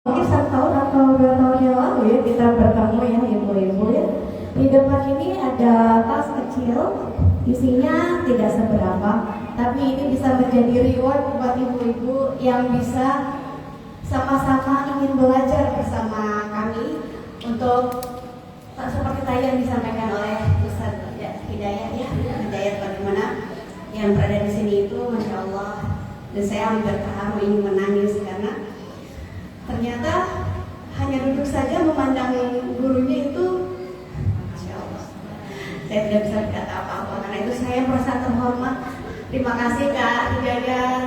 Mungkin 1 tahun atau 2 tahun yang lalu ya kita bertemu ya ibu-ibu ya. Di depan ini ada tas kecil, isinya tidak seberapa, tapi ini bisa menjadi reward buat ibu-ibu yang bisa sama-sama ingin belajar bersama kami untuk seperti tadi yang disampaikan oleh Ustaz Hidayat ya, Hidayat bagaimana yang berada di sini itu, masya Allah, dan saya hampir terharu ingin menangis karena ternyata hanya duduk saja memandang gurunya itu, masya Allah, saya tidak bisa berkata apa-apa karena itu saya merasa terhormat. Terima kasih Kak Hidayat,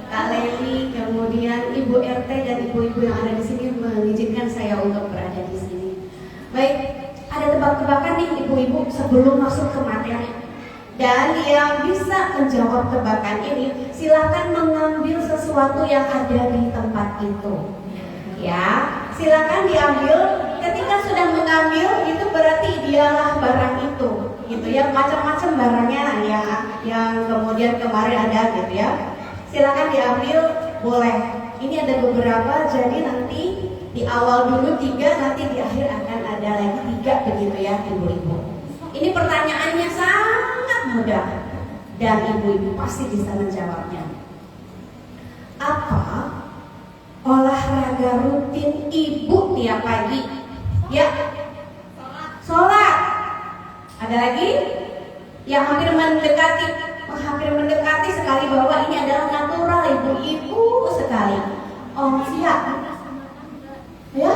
Kak Leli, kemudian Ibu RT dan ibu-ibu yang ada di sini mengizinkan saya untuk berada di sini. Baik, ada tebak-tebakan nih ibu-ibu sebelum masuk ke materi. Dan yang bisa menjawab tebakan ini, silakan mengambil sesuatu yang ada di tempat itu. Ya, silakan diambil. Ketika sudah mengambil, itu berarti dialah barang itu, gitu ya. Macam-macam barangnya yang kemudian kemarin ada, gitu ya. Silakan diambil, boleh. Ini ada beberapa, jadi nanti di awal dulu 3, nanti di akhir akan ada lagi 3, begitu ya ibu-ibu. Ini pertanyaannya sangat mudah dan ibu-ibu pasti bisa menjawabnya. Apa olahraga rutin ibu tiap pagi? Ya, sholat. Ada lagi yang hampir mendekati sekali bahwa ini adalah natural ibu-ibu sekali. Oh siap. Ya,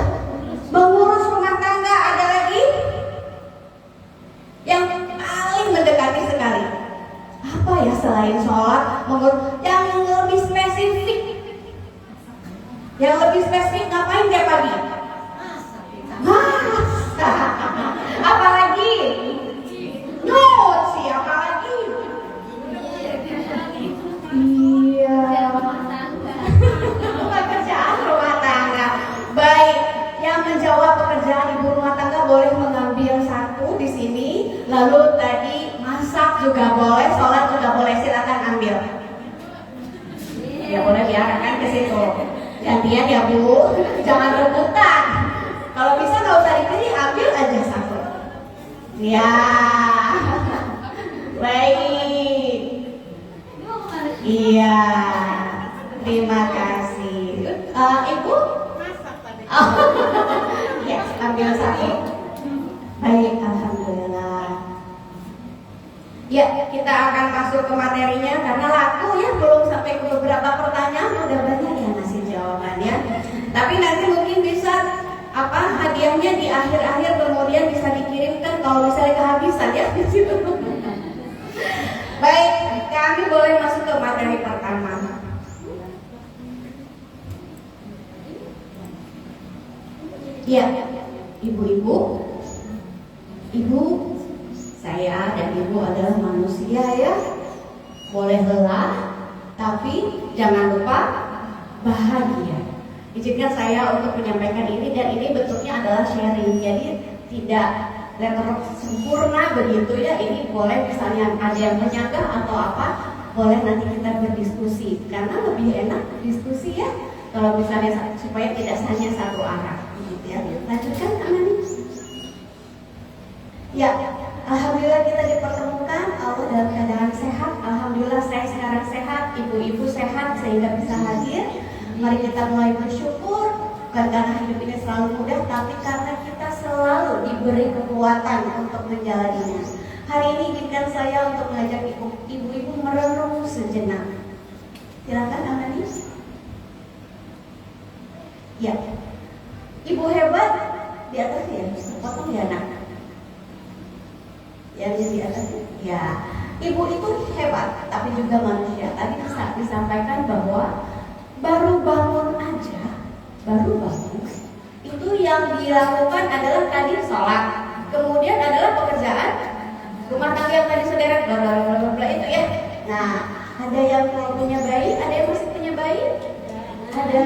mengurus rumah tangga. Ada lagi yang paling mendekati sekali. Apa ya selain sholat, mengurus yang lebih spesifik? Yang lebih spesifik ngapain tiap pagi? Apalagi? Nyuci, apalagi? Iya. Pekerjaan rumah tangga. Baik, yang menjawab pekerjaan ibu rumah tangga boleh mengambil 1 di sini. Lalu tadi masak juga boleh, sholat juga boleh. Silakan ambil. Ya boleh diarahkan ke situ. Gantian ya Bu, jangan rebutan. Kalau bisa nggak usah dipilih, ambil aja 1. Ya, baik. Iya, terima kasih. Ibu? Oh, yes, ambil 1. Baik, alhamdulillah. Ya, kita akan masuk ke materinya karena laku ya, belum sampai ke beberapa pertanyaan udah banyak yang ngasih jawabannya. Tapi nanti mungkin bisa hadiahnya di akhir-akhir, kemudian bisa dikirimkan kalau misalnya kehabisan ya di situ. Baik, kami boleh masuk ke materi pertama. Ya, ibu-ibu, saya dan ibu adalah manusia ya. Boleh lelah, tapi jangan lupa bahagia. Izinkan saya untuk menyampaikan ini, dan ini bentuknya adalah sharing. Jadi tidak letter sempurna begitu ya. Ini boleh misalnya ada yang menyanggah atau apa, boleh nanti kita berdiskusi. Karena lebih enak diskusi ya, kalau misalnya supaya tidak hanya satu arah. Gitu ya. Lanjutkan Amani. Ya, alhamdulillah kita dipertemukan, Allah dalam keadaan sehat. Alhamdulillah saya sekarang sehat, ibu-ibu sehat sehingga bisa hadir. Mari kita mulai bersyukur, bukan karena hidup ini selalu mudah, tapi karena kita selalu diberi kekuatan untuk menjalaninya. Hari ini izinkan saya untuk mengajak ibu-ibu merenung sejenak. Silakan Amani. Ya, ibu hebat di atas ya, potong ya nak. Yang di atas ya, ibu itu hebat tapi juga manusia. Tadi bisa disampaikan bahwa baru bangun itu yang dilakukan adalah tadi sholat, kemudian adalah pekerjaan rumah tangga yang tadi saudara bla itu ya. Nah, ada yang punya bayi, ada yang masih punya bayi, ada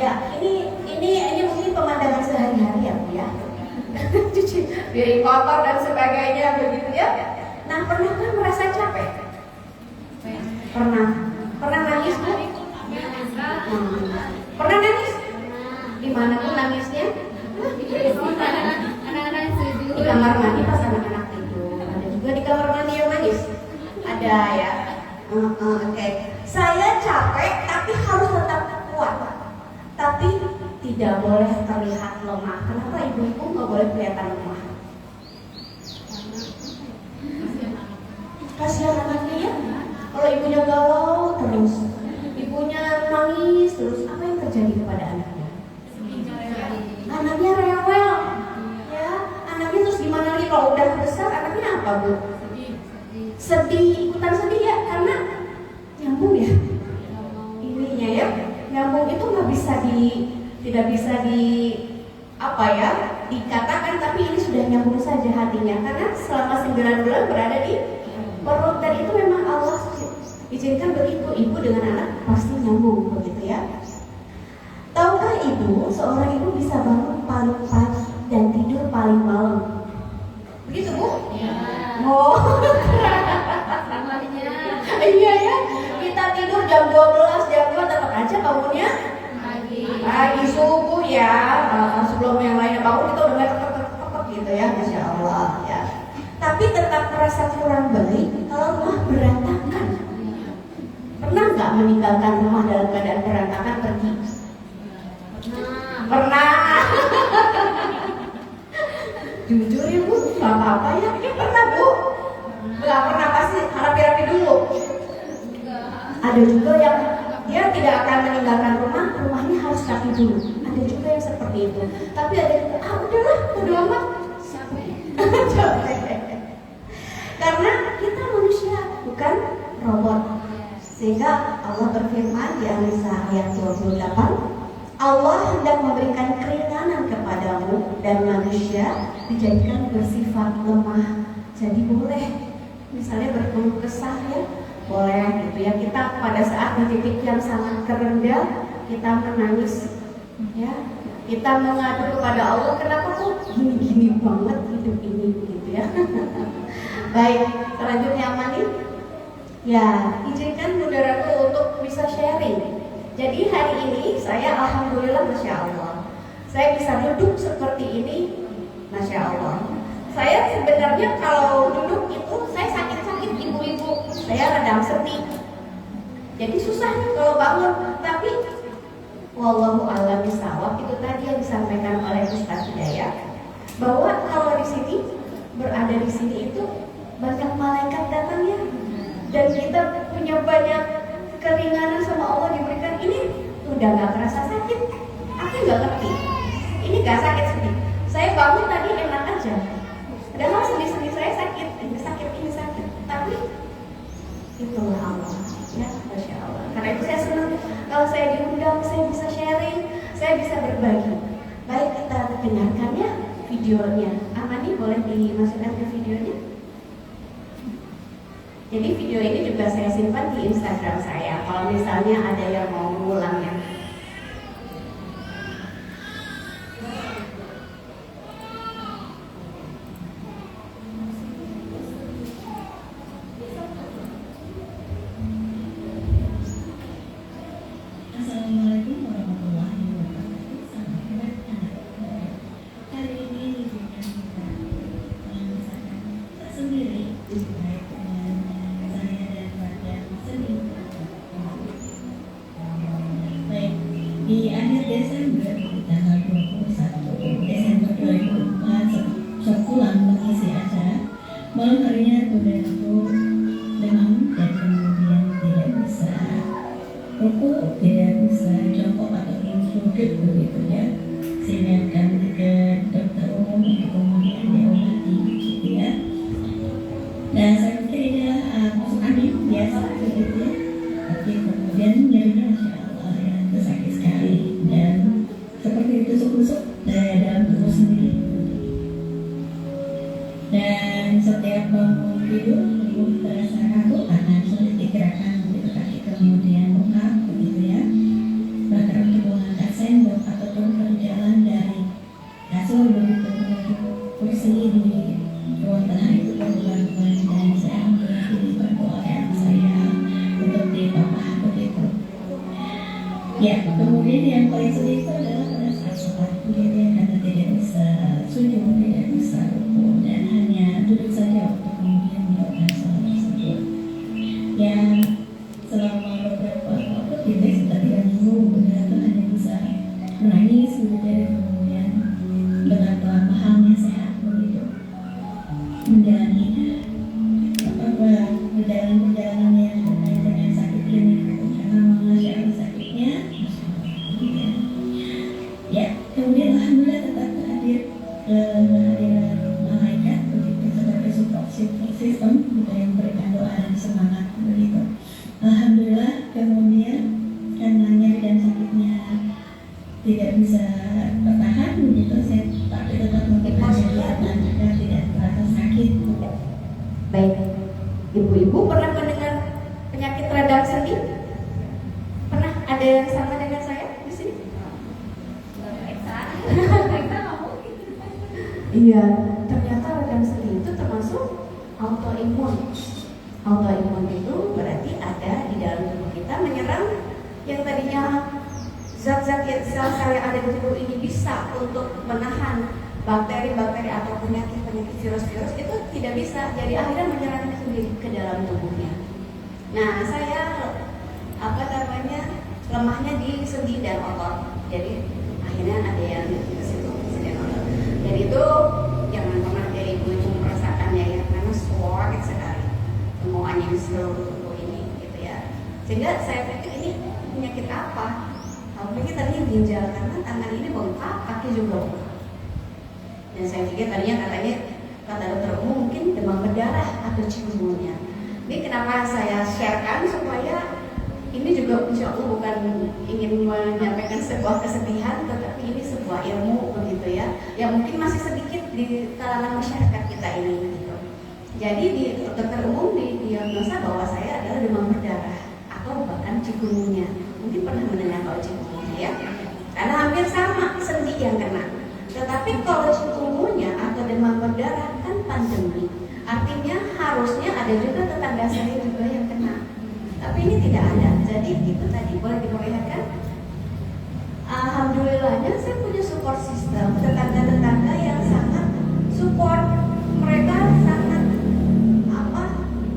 ya. Ini mungkin pemandangan sehari-hari ya Bu ya. Cuci piring kotor dan sebagainya begitu ya. Nah, pernah kan merasa capek? Pernah nangis Bu? Pernah nangis? Di mana tuh nangisnya? Anak-anak setuju. Di kamar mandi pas anak-anak tidur. Ada juga di kamar mandi yang nangis. Ada ya. Oke. Saya capek tapi harus tetap kuat. Tapi tidak boleh terlihat lemah. Kenapa ibu-ibu nggak boleh kelihatan lemah? Kasihan anaknya ya. Kalau ibunya galau terus, ibunya nangis terus, apa yang terjadi kepada anaknya? Anaknya rewel, ya. Anaknya terus gimana lagi kalau udah besar? Anaknya apa bu? Sedih, ikutan sedih ya, karena nyambung ya. Ininya ya, nyambung itu tidak bisa apa ya, dikatakan, tapi ini sudah nyambung saja hatinya, karena selama 9 bulan berada di perut, dan itu memang Allah izinkan begitu. Ibu dengan anak pasti nyambung begitu ya. Tahukah ibu, seorang ibu bisa bangun paling pagi dan tidur paling malam? Begitu bu? Ya. Oh, iya ya. Kita tidur jam 12, jam 2 tetap aja bangunnya pagi subuh ya. Sebelum yang lainnya bangun kita udah mepet gitu ya, masya Allah ya. Tapi tetap merasa kurang baik kalau rumah berantakan. Pernah nggak meninggalkan rumah dalam keadaan berantakan pergi? Pernah. Jujur ya bu, nggak apa-apa ya. Ya pernah bu. Nggak pernah, pasti rapi-rapi dulu. Ada juga yang dia tidak akan meninggalkan rumah, rumahnya harus rapi dulu. Ada juga yang seperti itu. Tapi ada juga, udahlah, udah amat. Karena kita manusia, bukan robot. Sehingga Allah berfirman di An-Nisa ayat 28, Allah hendak memberikan keringanan kepadamu dan manusia dijadikan bersifat lemah. Jadi boleh, misalnya berkeluh kesah ya, boleh gitu ya. Kita pada saat di titik yang sangat terendah, kita menangis ya. Kita mengadu kepada Allah, kenapa kok gini-gini banget hidup ini gitu ya. Baik, selanjutnya Mani. Ya, izinkan saudaraku untuk bisa sharing. Jadi hari ini saya alhamdulillah masya Allah, saya bisa duduk seperti ini, masya Allah. Saya sebenarnya kalau duduk itu saya sakit-sakit ibu-ibu, saya radang sendi. Jadi susah nih kalau bangun. Tapi wallahu a'lam bishawab, itu tadi yang disampaikan oleh Ustaz Hidayat, bahwa kalau di sini berada di sini itu banyak malaikat datang ya. Dan kita punya banyak keringanan sama Allah diberikan. Ini udah gak terasa sakit. Aku gak ngerti. Ini gak sakit sedih. Saya bangun tadi enak aja. Padahal sendi-sendi saya sakit. Ini sakit, ini sakit. Tapi itulah Allah. Ya, masya Allah. Karena itu saya senang kalau saya diundang, saya bisa sharing, saya bisa berbagi. Baik, kita dengarkan ya videonya. Amani boleh dimasukkan ke videonya? Jadi video ini juga saya simpan di Instagram saya. Kalau misalnya ada yang mau mengulangnya. Assalamualaikum warahmatullahi wabarakatuh. Selamat anak-anak. Hari ini diberikan kita mengisahkan tak sendiri baik dengan saya dan pada seni. Baik, di akhir Desember di tanggal 21 Desember 2004 sepulang mengisi acara malam harinya saudaraku demam dan kemudian tidak bisa ruku, tidak bisa jongkok atau sujud begitu ya, sehingga kami ke dokter umum untuk kemudian diobati gitu ya. Dan saya pikir ini adalah masuk angin biasa begitu ya, tapi kemudian nyerinya masya Allah ya, itu sakit sekali dan seperti ditusuk-tusuk dari dalam tubuh sendiri. Dan setiap bangun tidur tubuh terasa kaku karena sulit digerakkan begitu, kaki kemudian bengkak begitu ya. Bahkan untuk mengangkat sendok ataupun berjalan dari kasur begitu menuju kursi di ruang tengah itu berbulan-bulan, dan saya alhamdulillah dibantu oleh anak saya untuk dipapah begitu. Ya, kemudian yang paling sulit itu adalah pada saat menangis begitu, kemudian betapa mahalnya sehat begitu, menjalani perjalanan yang terkait dengan sakit ini, karena mengalami sakitnya, ya kemudian alhamdulillah tetap hadir kehadiran malaikat begitu sebagai support system gitu, yang memberikan doa dan semangat begitu. Alhamdulillah kemudian karena nyeri dan sakitnya tidak bisa bertahan begitu, saya tapi tetap melakukan kegiatan agar tidak terasa sakit. Baik, ibu-ibu pernah mendengar penyakit radang sendi? Pernah ada yang sama dengan saya di sini? Iya, ternyata radang sendi itu termasuk autoimun. Autoimun itu berarti ada di dalam tubuh kita menyerang yang tadinya zat-zat sel-sel yang ada di tubuh ini bisa untuk menahan bakteri-bakteri atau penyakit-penyakit virus-virus, itu tidak bisa, jadi akhirnya menyerang sendiri ke dalam tubuhnya. Nah, saya lemahnya di sendi dan otot, jadi akhirnya ada yang ke situ sendi dan otot. Dan itu jangan pernah dari ibu-ibu merasakannya ya, karena sulit sekali semuanya di seluruh tubuh ini gitu ya. Sehingga saya pikir ini penyakit apa? Kalau pikir tadinya ginjal, karena tangan ini bengkak, kaki juga bengkak. Dan saya pikir tadinya katanya kata dokter umum mungkin demam berdarah atau chikungunya. Ini kenapa saya sharekan supaya ini juga insya Allah bukan ingin menyampaikan sebuah kesedihan, tetapi ini sebuah ilmu begitu ya, yang mungkin masih sedikit di kalangan masyarakat kita ini gitu. Jadi di dokter umum diagnosa bahwa saya adalah demam berdarah atau bahkan chikungunya. Mungkin pernah mendengar kalau chikungunya ya, karena hampir sama sendi yang kena. Tetapi kalau chikungunya atau demam berdarah kan pandemi, artinya harusnya ada juga tetangga saya juga yang kena. Tapi ini tidak ada. Jadi itu tadi boleh diperlihatkan. Alhamdulillahnya saya punya support system, tetangga-tetangga yang sangat support. Mereka sangat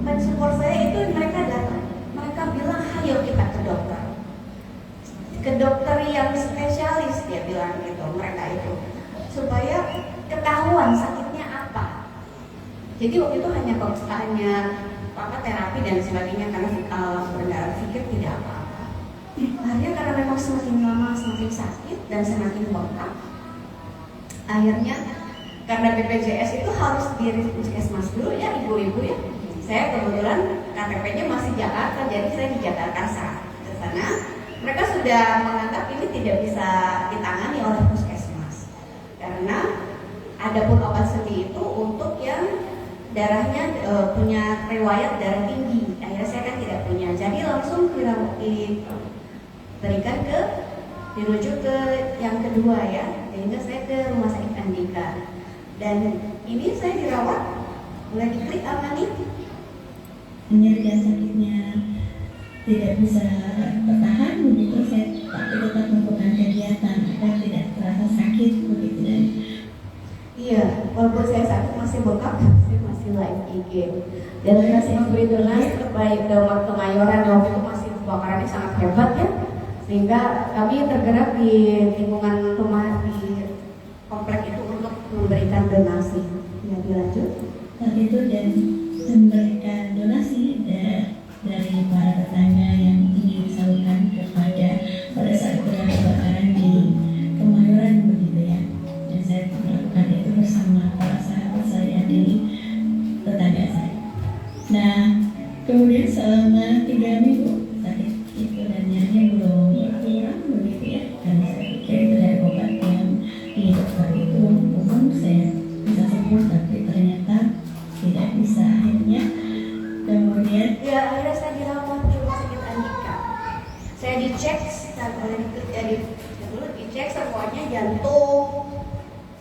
mensupport saya, itu mereka datang. Mereka bilang, ayo kita ke dokter. Ke dokter yang spesialis, dia bilang gitu, mereka itu. Supaya ketahuan sakitnya apa. Jadi waktu itu hanya terapi dan sebagainya, karena berdarah pikir tidak apa-apa. Akhirnya karena memang semakin lama semakin sakit dan semakin bengkak, akhirnya karena BPJS itu harus di puskesmas dulu ya ibu-ibu ya. Saya kebetulan KTP-nya masih Jakarta, jadi saya di Jakarta ke sana. Mereka sudah menganggap ini tidak bisa ditangani oleh puskesmas, karena ada pun obat sendi itu untuk yang darahnya punya riwayat darah tinggi. Akhirnya saya kan tidak punya, jadi langsung diberikan dirujuk ke yang kedua ya, sehingga saya ke rumah sakit Andika. Dan ini saya dirawat, mulai diklik apa nih? Nyeri dan sakitnya tidak bisa bertahan begitu, saya tapi tetap melakukan kegiatan agar tidak terasa sakit begitu. Dan iya, walaupun saya sakit masih bengkak, saya masih live IG. Dan masih memberi donasi terbaik Damar Kemayoran, waktu itu masih kebakarannya sangat hebat ya, sehingga kami tergerak di lingkungan rumah di komplek itu untuk memberikan donasi. Ya, dilanjut. saat itu dan memberikan donasi dari para tetangga yang ingin disalurkan kepada pada saat kebakaran di Kemayoran begitu ya. Dan saya melakukan itu bersama para sahabat saya di tetangga saya. Nah, kemudian selama 3 minggu sakit itu dan nyerinya belum berkurang begitu ya. Karena saya pikir itu dari obat yang di dokter itu umum saya bisa sembuh, tapi ternyata tidak bisa. Akhirnya kemudian Ya, akhirnya saya dirawat di rumah sakit Andika. Saya dicek, dicek semuanya, jantung,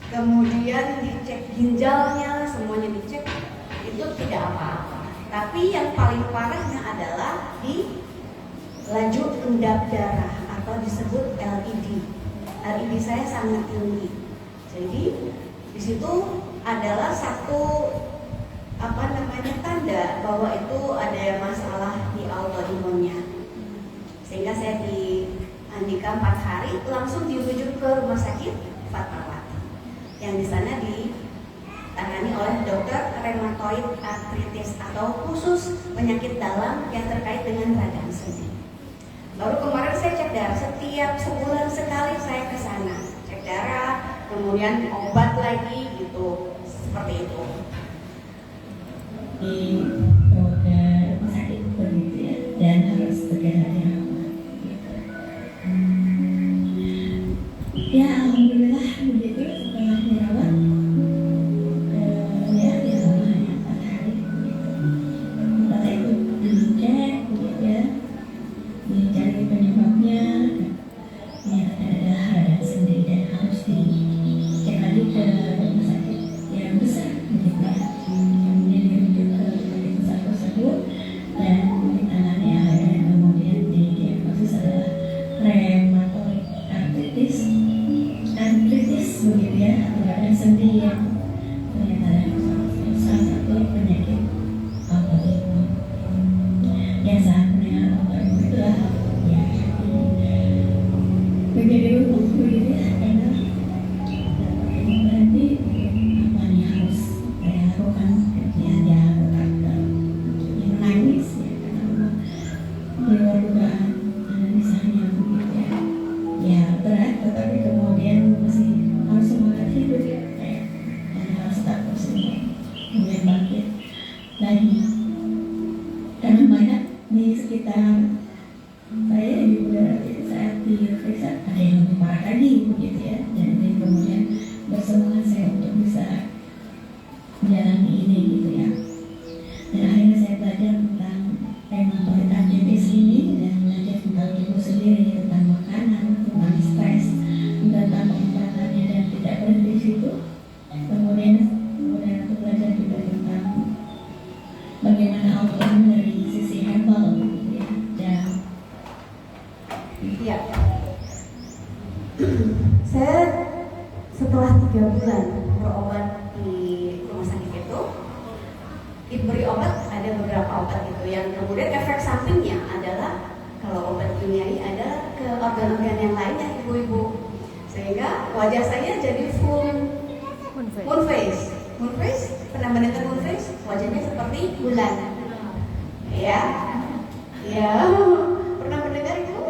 kemudian dicek ginjalnya, semuanya dicek, itu tidak apa-apa. Tapi yang paling parahnya adalah di laju endap darah atau disebut LED. LED saya sangat tinggi. Jadi di situ adalah satu tanda bahwa itu ada masalah di autoimunnya. Sehingga saya Andika 4 hari langsung dirujuk ke rumah sakit Fatmawati yang di sana ditangani oleh dokter rheumatoid arthritis atau khusus penyakit dalam yang terkait dengan radang sendi. Baru kemarin saya cek darah, setiap sebulan sekali saya ke sana cek darah, kemudian obat lagi gitu, seperti itu. Di rumah sakit begitu ya, dan harus segera dirawat. Ya alhamdulillah begitu, setelah dirawat ya selama hanya 4 hari begitu. Setelah itu dicek begitu ya, dicari penyebabnya, ternyata ada radang sendi dan harus dicek lagi ke rumah sakit yang besar begitu ya. Kemudian dirujuk ke rumah sakit besar tersebut dan ditangani dan kemudian didiagnosis adalah rheumatoid arthritis begitu ya, atau radang sendi yang ternyata adalah salah satu penyakit autoimun. Ya saat penyakit autoimun itulah ya menjadi umum begitu ya, karena berarti apa yang harus saya lakukan ya dia tetap menangis ya, karena memang di luar dugaan analisanya begitu ya. Ya berat, tetapi kemudian masih harus semangat hidup ya, dan harus tetap bersemangat kemudian bangkit lagi, karena banyak di sekitar saya juga saat diperiksa ada yang lebih parah lagi begitu ya, jadi kemudian bersemangat saya untuk bisa menjalani ini gitu ya. Dan akhirnya saya belajar tentang rheumatoid arthritis ini dan belajar tentang tubuh sendiri, tentang makanan, tentang stres, tentang pengobatannya, dan tidak berhenti di situ. Kemudian aku belajar juga tentang bagaimana autoimun dari sisi herbal gitu ya. Dan Iya. Saya setelah 3 bulan berobat di rumah sakit itu, diberi obat, ada beberapa obat itu yang kemudian efek sampingnya adalah kalau obat kimiawi adalah ke organ-organ yang lainnya ibu-ibu, sehingga wajah saya jadi full moon face. Moon face, pernah mendengar moon face? Wajahnya seperti bulan. Ya, ya, pernah mendengar itu?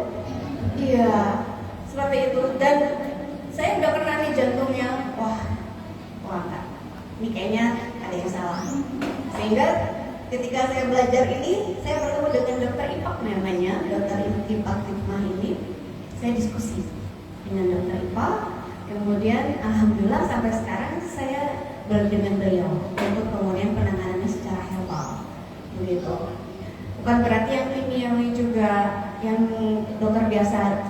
Iya, seperti itu. Dan saya udah pernah nih jantungnya, wah enggak, ini kayaknya ada yang salah. Sehingga ketika saya belajar ini, saya bertemu dengan dokter Ipak namanya, dokter Ipak Hikmah ini. Saya diskusi dengan dokter Ipak, kemudian alhamdulillah sampai sekarang saya dengan beliau untuk kemudian penanganannya secara herbal, begitu. Bukan berarti yang kimiawi juga, yang dokter biasa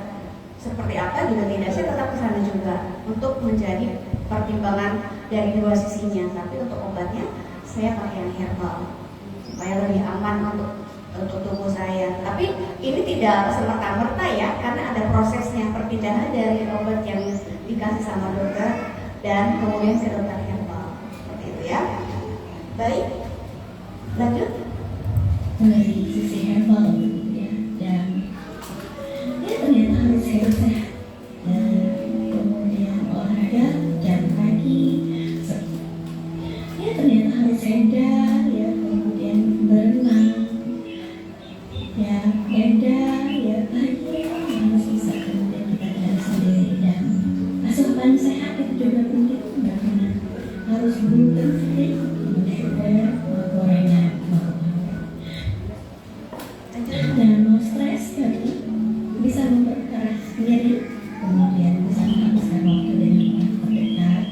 seperti apa juga tidak, saya tetap ke sana juga untuk menjadi pertimbangan dari dua sisinya. Tapi untuk obatnya saya pakai yang herbal supaya lebih aman untuk tubuh saya. Tapi ini tidak semerta-merta ya, karena ada prosesnya perpindahan dari obat yang dikasih sama dokter dan kemudian ke dokter herbal, seperti itu ya. Baik, lanjut. dari sisi herbal gitu ya, dan ya ternyata harus sehat, dan kemudian olahraga, jalan kaki, ya ternyata harus sedar ya, kemudian berenang ya, beda ya, bahagia harus bisa kemudian kita jalan sendiri, dan asupan sehat itu juga penting, karena harus gluten free, sugar, gorengan, dan no stres tadi bisa memperkeras diri, kemudian bisa menghabiskan waktu dengan orang terdekat,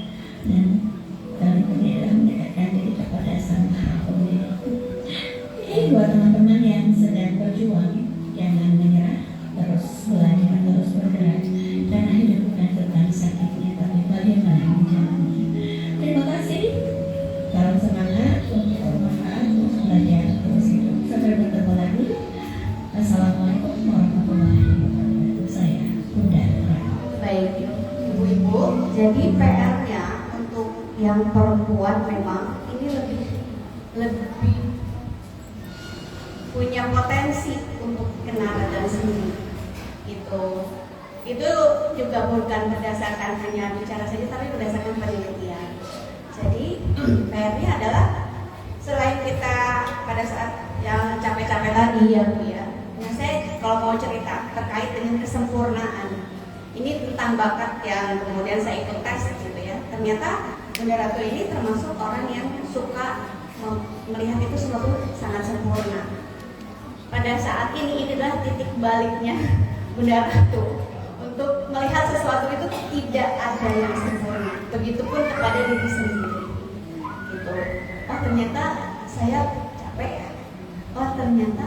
dan kemudian adalah mendekatkan diri kepada Sang Maha Pemilik. Buat teman-teman yang sedang berjuang, jangan menyerah, terus belajar, terus bergerak, karena hidup bukan tentang sakitnya, tapi bagaimana menjalani. Terima kasih, salam semangat untuk bermanfaat, untuk belajar terus hidup. Sampai bertemu lagi. Assalamualaikum warahmatullahi wabarakatuh. Saya Bunda Rani. Baik, ibu-ibu, jadi PR-nya untuk yang perempuan memang ini lebih punya potensi untuk kena radang sendi. Itu Itu juga bukan berdasarkan hanya bicara saja, tapi berdasarkan penelitian. Jadi PR-nya adalah selain kita pada saat yang capek-capek tadi ya Bu ya. Nah saya kalau mau cerita terkait dengan kesempurnaan, ini tentang bakat yang kemudian saya ikut tes gitu ya. Ternyata Bunda Ratu ini termasuk orang yang suka melihat itu sesuatu sangat sempurna. Pada saat ini adalah titik baliknya Bunda Ratu untuk melihat sesuatu itu tidak ada yang sempurna. Begitupun kepada diri sendiri. Gitu. Oh ternyata saya capek ya. Oh ternyata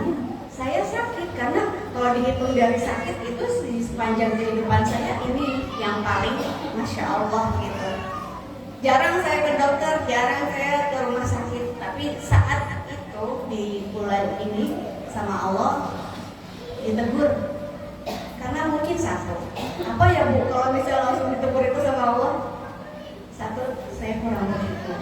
saya sakit, karena kalau dihitung dari sakit itu di sepanjang kehidupan saya ini yang paling Masya Allah gitu. Jarang saya ke dokter, jarang saya ke rumah sakit, tapi saat itu di bulan ini sama Allah ditegur. Karena mungkin satu, apa ya Bu, kalau misalnya langsung ditegur itu sama Allah? Satu, saya kurang bersyukur.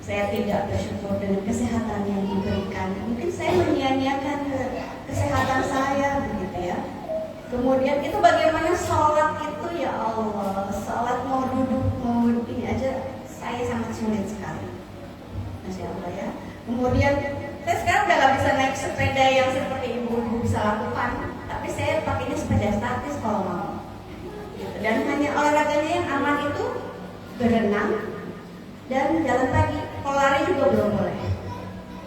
Saya tidak bersyukur dengan kesehatan yang diberikan. Mungkin saya menyia-nyiakan kesehatan saya, begitu ya. Kemudian itu bagaimana sholat itu ya Allah, sholat mau duduk mau ini aja saya sangat sulit sekali. Masya Allah ya. Kemudian saya sekarang udah gak bisa naik sepeda yang seperti ibu-ibu bisa lakukan, tapi saya pakainya sepeda statis kalau mau. Gitu. Dan hanya olahraganya yang aman itu berenang dan jalan pagi. Kalau lari juga belum boleh.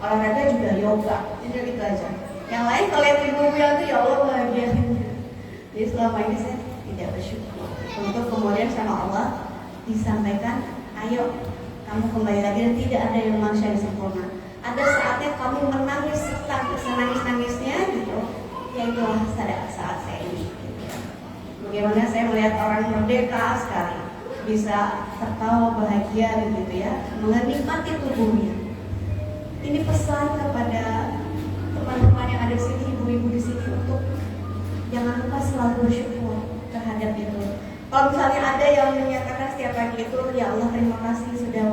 Olahraga juga yoga, itu gitu aja. Yang lain kalau lihat ibu-ibu yang itu ya Allah bahagia. Jadi selama ini saya tidak bersyukur untuk kemudian sama Allah disampaikan, ayo kamu kembali lagi dan tidak ada yang manusia yang sempurna. Ada saatnya kamu menangis senangis-nangisnya gitu. Ya itulah saat saya ini. Gitu. Bagaimana saya melihat orang merdeka sekali, bisa tertawa bahagia gitu ya, menikmati tubuhnya. Ini pesan kepada teman-teman yang ada di sini, ibu-ibu di sini untuk jangan lupa selalu bersyukur terhadap itu. Kalau misalnya ada yang menyatakan setiap pagi itu, ya Allah terima kasih sudah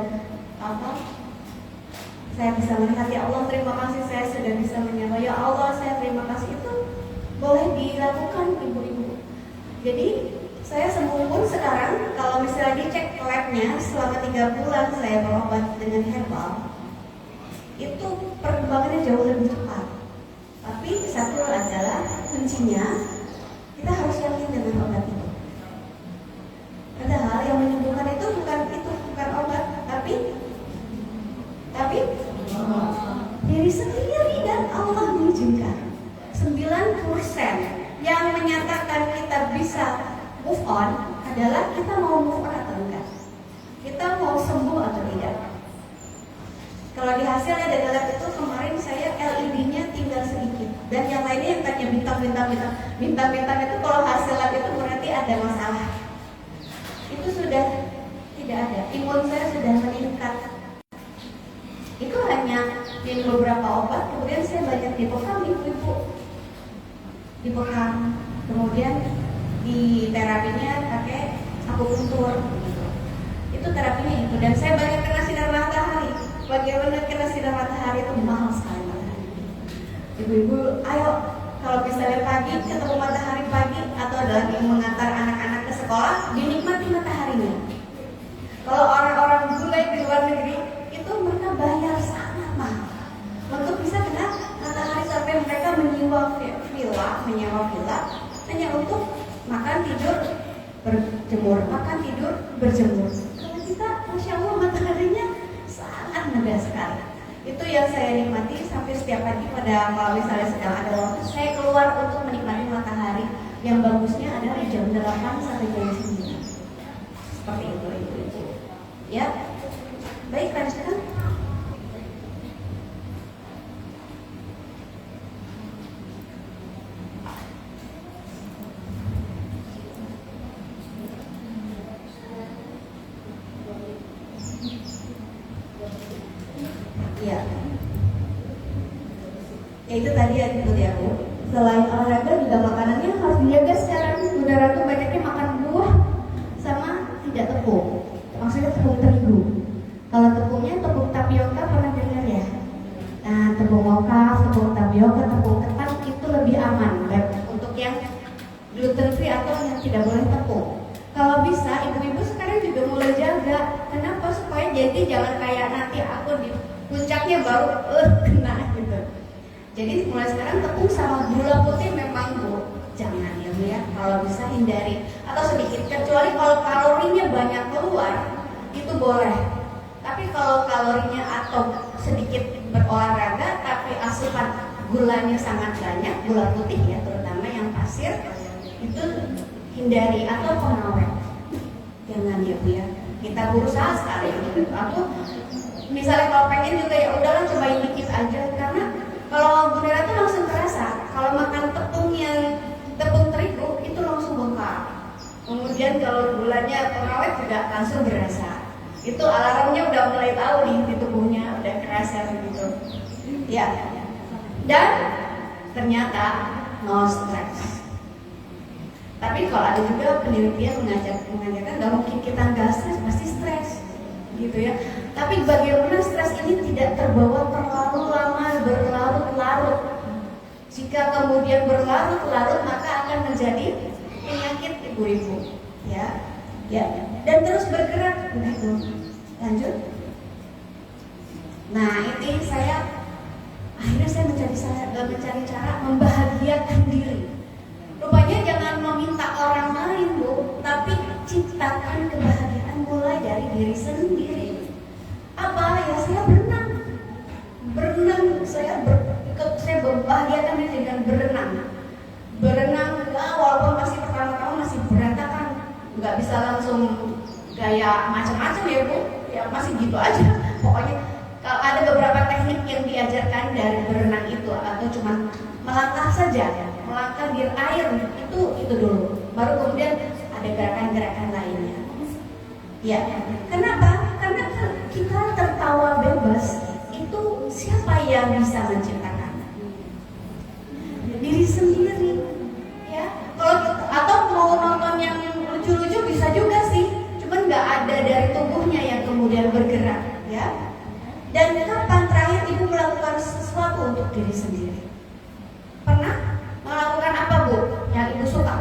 saya bisa melihat, ya Allah terima kasih saya sudah bisa menyapa, ya Allah saya terima kasih, itu boleh dilakukan ibu-ibu. Jadi saya sembuh pun sekarang kalau misalnya dicek labnya selama 3 bulan saya berobat dengan herbal, itu perkembangannya jauh lebih cepat. Tapi satu adalah kuncinya kita harus yakin dengan obat itu. Padahal yang menyembuhkan itu bukan obat, tapi diri sendiri dan Allah mengizinkan. 9% yang menyatakan kita bisa move on adalah kita mau move on atau enggak, kita mau sembuh atau tidak. Kalau di hasilnya dari lab itu kemarin saya LED-nya tinggal sedikit, dan yang lainnya yang tadinya bintang-bintang itu kalau hasil lab itu berarti ada masalah. Itu sudah tidak ada, imun saya sudah meningkat. Itu hanya minum beberapa obat, kemudian saya banyak dibekam ibu-ibu, dibekam, kemudian di terapinya pakai akupuntur gitu. Itu terapinya itu, dan saya banyak kena sinar matahari. Bagaimana kena sinar matahari itu mahal sekali matahari. Ibu-ibu, ayo kalau misalnya pagi ketemu matahari pagi atau lagi mengantar anak-anak ke sekolah, dinikmati mataharinya. Kalau orang-orang bule di luar negeri itu mereka bayar sangat mahal untuk bisa kena matahari sampai mereka menyewa villa hanya untuk makan tidur berjemur, makan tidur berjemur. Kalau kita, masya Allah mataharinya sangat megah sekali. Itu yang saya nikmati sampai setiap pagi pada kalau misalnya sedang ada waktu saya keluar untuk menikmati matahari. Yang bagusnya adalah jam 8 sampai jam 9. Seperti itu ibu-ibu. Ya, baik lanjutkan. Ya, itu tadi ya Bu ya Bu. Selain olahraga juga makanannya harus dijaga sekarang. Bunda Ratu banyaknya makan buah sama tidak tepung. Maksudnya tepung terigu. Kalau tepungnya tepung tapioka pernah dengar ya? Nah, tepung moka, tepung tapioka, tepung ketan itu lebih aman untuk yang gluten free atau yang tidak boleh tepung. Kalau bisa ibu-ibu sekarang juga mulai jaga. Kenapa? Supaya jadi jangan kayak nanti aku di puncaknya baru kena gitu. Jadi mulai sekarang tepung sama gula putih memang Bu, jangan ya Bu ya. Kalau bisa hindari atau sedikit, kecuali kalau kalorinya banyak keluar itu boleh. Tapi kalau kalorinya atau sedikit berolahraga tapi asupan gulanya sangat banyak, gula putih ya terutama yang pasir, itu hindari atau pengawet. Jangan ya Bu ya. Kita berusaha sekali gitu. Atau misalnya kalau pengen juga ya udahlah cobain dikit aja, karena kalau Bunda Ratu langsung terasa kalau makan tepung terigu itu langsung bengkak. Kemudian kalau gulanya pengawet juga langsung berasa. Itu alarmnya udah mulai tahu nih di tubuhnya udah kerasa begitu. Ya. Dan ternyata no stress. Tapi kalau ada juga penelitian mengajarkan nggak mungkin kita nggak stres, pasti stres, gitu ya. Tapi bagaimana stres ini tidak terbawa terlalu lama, berlarut-larut. Jika kemudian berlarut-larut maka akan menjadi penyakit ibu-ibu, ya. Dan terus bergerak begitu. Lanjut. Nah ini akhirnya saya mencari cara membahagiakan diri. Rupanya jangan meminta orang lain Bu, tapi ciptakan kebahagiaan mulai dari diri sendiri. Apa ya? Saya berenang, saya membahagiakan diri dengan berenang ya, walaupun masih pertama-tama masih berantakan, nggak bisa langsung gaya macam-macam ya Bu, ya masih gitu aja. Pokoknya kalau ada beberapa teknik yang diajarkan dari berenang itu, atau cuma melangkah saja, melangkah di air itu dulu, baru kemudian ada gerakan-gerakan lainnya. Ya, kenapa? Karena kita tertawa bebas itu siapa yang bisa menciptakan? Diri sendiri, ya. Kalau atau mau nonton yang lucu-lucu bisa juga sih, cuman nggak ada dari tubuhnya yang kemudian bergerak, ya. Dan kapan terakhir ibu melakukan sesuatu untuk diri sendiri? Pernah melakukan apa Bu? Yang ibu suka?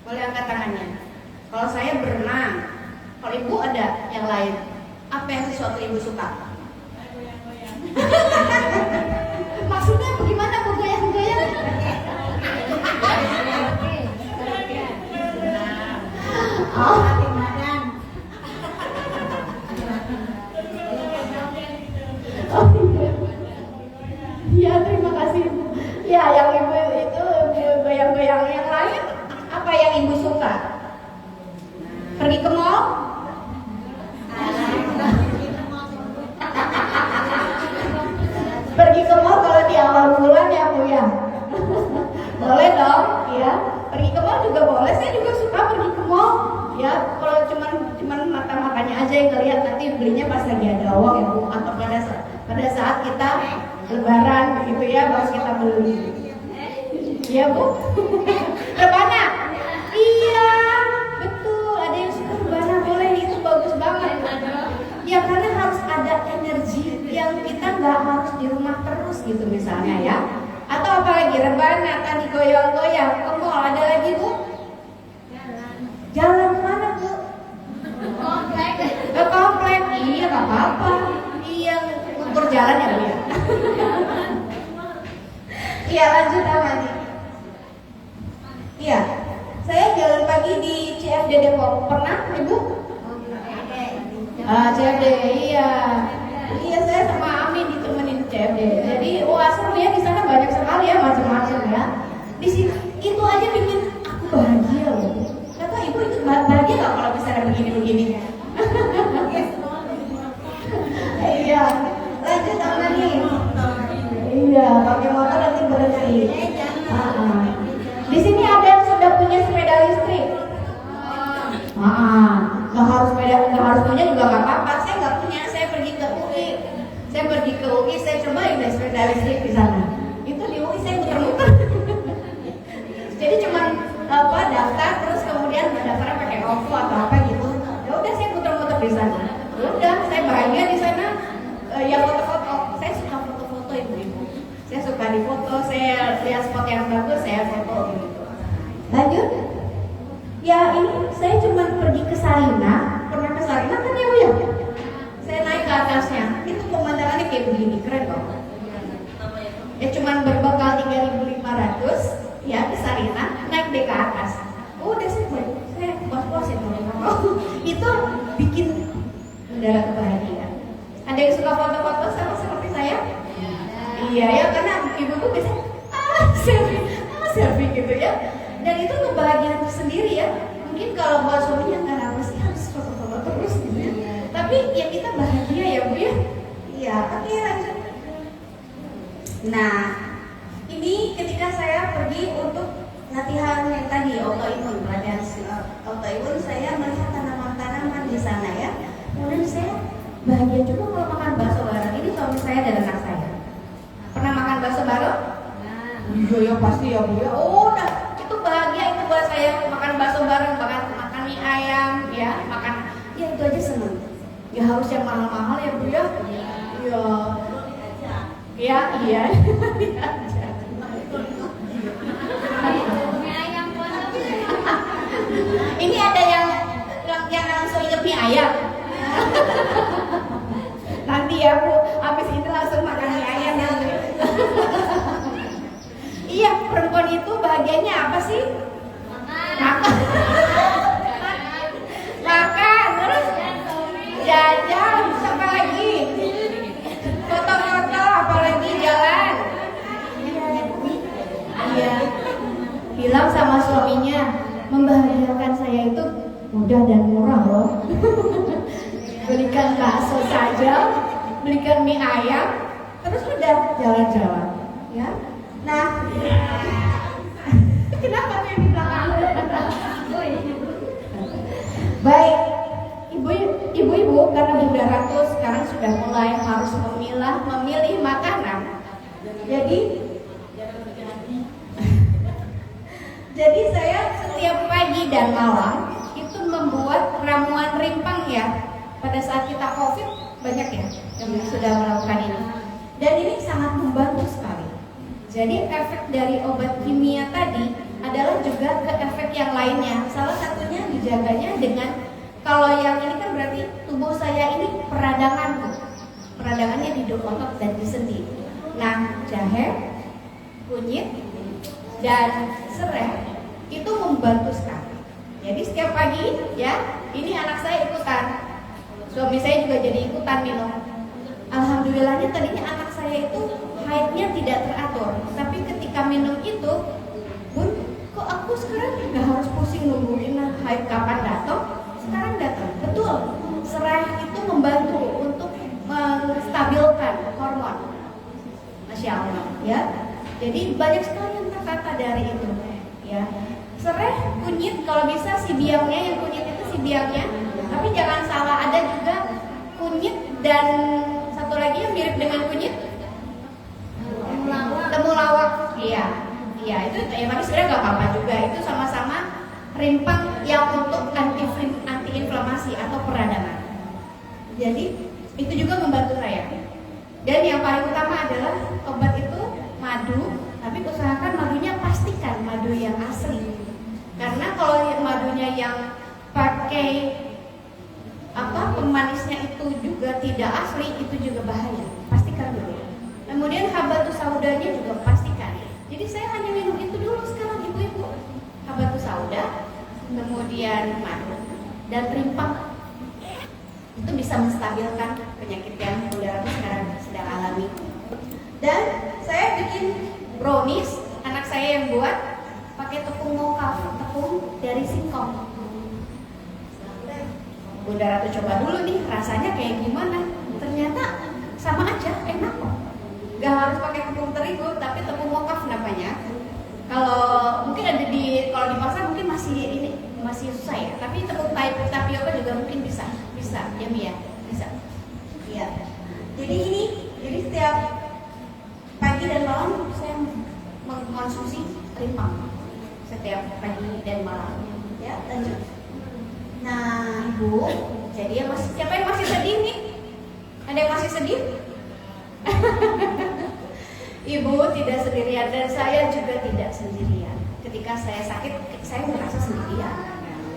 Boleh angkat tangannya. Kalau saya berenang. Kalau ibu ada yang lain? Apa yang sesuatu ibu suka? Maksudnya bagaimana Bu goyang-goyang? Oh. Ya terima kasih. Ya yang ibu itu goyang-goyang. Yang lain apa yang ibu suka? Pergi ke mall? Pergi ke mall kalau di awal bulan ya Bu ya. Boleh dong ya. Pergi ke mall juga boleh. Saya juga suka pergi ke mall ya. Kalau cuman mata-matanya aja yang ngelihat, nanti belinya pas lagi ada uang ya Bu, atau pada saat kita lebaran begitu ya baru kita beli. Iya Bu. Rebana. Iya, betul. Ada yang suka rebana, boleh, itu bagus banget. Ya karena harus ada energi yang kita nggak harus di rumah terus gitu misalnya ya. Atau apalagi rebana tadi goyang-goyang. Ke mall ada lagi Bu? Jalan kemana Bu? Ke komplek. Iya nggak apa-apa. Iya ukur jalan ya Bu ya. Iya lanjut apa nih? Iya, saya jalan pagi di CFD Depok. Pernah Ibu? CFD, iya. Iya saya sama Ami ditemenin CFD. Jadi serunya di sana banyak sekali ya, macam-macam ya. Di sini itu aja bikin aku bahagia loh. Kata Ibu itu bahagia nggak kalau misalnya begini-begini? Iya, lanjut apa nih? Iya, pakai motor nanti berhenti. Di sini ada yang sudah punya sepeda listrik. Nggak harus punya juga nggak apa-apa. Saya nggak punya. Saya pergi ke UI. Saya cobain deh sepeda listrik di sana. Itu di UI saya muter-muter. Jadi cuman daftar terus kemudian daftarnya pakai OVO atau apa gitu. Ya udah saya muter-muter di sana. Udah saya bahagia di sana. Ya foto-foto. Saya suka foto-foto ibu-ibu. Saya suka di foto. Saya lihat spot yang bagus saya foto gitu. Lanjut. Ya ini saya cuma pergi ke Sarina. Pernah ke Sarina kan ya Bu ya? Saya naik ke atasnya. Itu pemandangannya kayak begini, keren kok. Ya cuman berbekal 3.500 ya ke Sarina, naik deh ke atas. Udah saya puas-puas itu. Itu bikin udara kebahagiaan. Ada yang suka foto-foto sama seperti saya? Iya ya, karena ibu-ibu biasanya selfie gitu ya. Dan itu kebahagiaan sendiri ya. Mungkin kalau buat suaminya nggak apa sih harus foto-foto terus gitu ya. Tapi ya kita bahagia ya Bu ya. Iya, oke lanjut. Nah, ini ketika saya pergi untuk latihan yang tadi autoimun, pelatihan autoimun, saya melihat tanaman-tanaman di sana ya. Kemudian saya bahagia juga kalau makan bakso bareng. Ini suami saya dan anak saya. Pernah makan bakso bareng? Iya ya pasti ya Bu ya. Oh, udah itu bahagia itu buat saya makan bakso bareng, makan mie ayam ya, makan ya itu aja seneng. Ya harus yang mahal-mahal ya Bu ya. Iya. Ya, iya. Ini ada yang langsung inget mie ayam. Nanti ya Bu, habis ini langsung makan mie ayam nanti. Iya, perempuan itu bahagianya apa sih? Makan. Makan, terus jajan, apa lagi? Foto-foto, apalagi jalan. Iya. Bilang sama suaminya, membahagiakan saya itu mudah dan murah loh. Belikan bakso saja, belikan mie ayam, terus udah jalan-jalan, ya. Nah, kenapa nih di belakang? Baik, ibu-ibu karena Bunda Ratu sekarang sudah mulai harus memilih makanan. Jadi saya setiap pagi dan malam itu membuat ramuan rimpang ya. Pada saat kita COVID banyak ya yang sudah melakukan ini. Dan ini sangat membantu sekali. Jadi efek dari obat kimia tadi adalah juga ke efek yang lainnya. Salah satunya dijaganya dengan, kalau yang ini kan berarti tubuh saya ini peradangannya di otot dan di sendi. Nah, jahe, kunyit, dan serai itu membantu sekali. Jadi setiap pagi ya, ini anak saya ikutan, suami saya juga jadi ikutan minum. Alhamdulillahnya tadinya anak saya itu haidnya tidak teratur, tapi ketika minum itu, Bun, kok aku sekarang nggak harus pusing nungguin haid kapan datang? Sekarang datang. Betul, serai itu membantu untuk menstabilkan hormon. Masya Allah, ya. Jadi banyak sekali yang terkata dari itu, ya. Serai, kunyit, kalau bisa si biangnya, yang kunyit itu si biangnya. Tapi jangan salah, ada juga kunyit dan satu lagi yang mirip dengan kunyit. Temulawak, iya, itu ya, tapi sebenarnya nggak apa-apa juga. Itu sama-sama rimpang yang untuk anti-inflamasi atau peradangan. Jadi itu juga membantu saya. Dan yang paling utama adalah obat itu madu, tapi usahakan madunya pastikan madu yang asli. Karena kalau madunya yang pakai pemanisnya itu juga tidak asli, itu juga bahaya. Pastikan dulu. Kemudian habatus saudanya juga pastikan. Jadi saya hanya minum itu dulu sekarang ibu-ibu. Habatus sauda, kemudian madu dan rimpang. Itu bisa menstabilkan penyakit yang Bunda Ratu sekarang sedang alami. Dan saya bikin brownies, anak saya yang buat pakai tepung mocha, tepung dari singkong. Bunda Ratu coba dulu nih, rasanya kayak gimana? Ternyata sama aja, enak kok. Gak harus pakai tepung terigu, tapi tepung mocha namanya. Kalau mungkin ada kalau di pasar mungkin masih susah ya. Tapi tepung tapioka juga mungkin bisa ya Mia, bisa. Iya. Jadi setiap pagi dan malam saya mengkonsumsi rimpang setiap pagi dan malam. Ya, lanjut. Nah, Ibu, jadi siapa yang masih sedih nih? Ada yang masih sedih? Ibu tidak sendirian dan saya juga tidak sendirian. Ketika ketika saya sakit, saya merasa sendirian.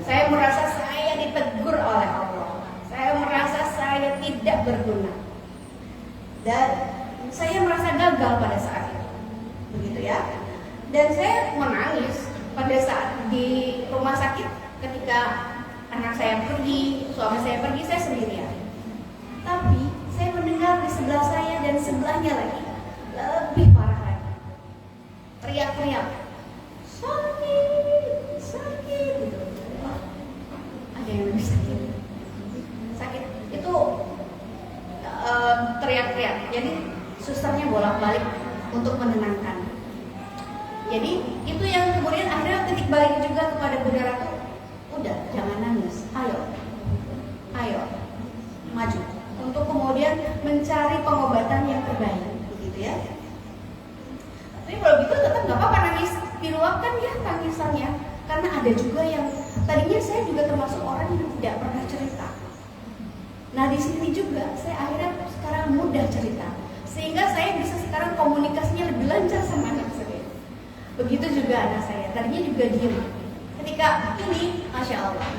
Saya merasa saya ditegur oleh Allah. Saya merasa saya tidak berguna. Dan saya merasa gagal pada saat itu. Begitu ya. Dan saya menangis pada saat di rumah sakit ketika anak saya pergi, suami saya pergi, saya sendirian. Tapi saya mendengar di sebelah saya dan sebelahnya lagi lebih parah lagi. Teriak-teriak, sakit, sakit gitu. Wah, ada yang lebih sakit. Sakit itu teriak-teriak. Jadi susternya bolak-balik untuk menenangkan. Jadi itu yang kemudian akhirnya titik balik juga kepada Bunda Ratu. Udah, jangan nangis. Ayo, maju. Untuk kemudian mencari pengobatan yang terbaik, begitu ya. Tapi kalau gitu tetap nggak apa-apa nangis, diluapkan ya tangisannya. Karena ada juga yang tadinya saya juga termasuk orang yang tidak pernah cerita. Nah di sini juga saya akhirnya sekarang mudah cerita, sehingga saya bisa sekarang komunikasinya lebih lancar sama anak saya. Begitu juga anak saya, tadinya juga diem. Ketika ini, Masya Allah.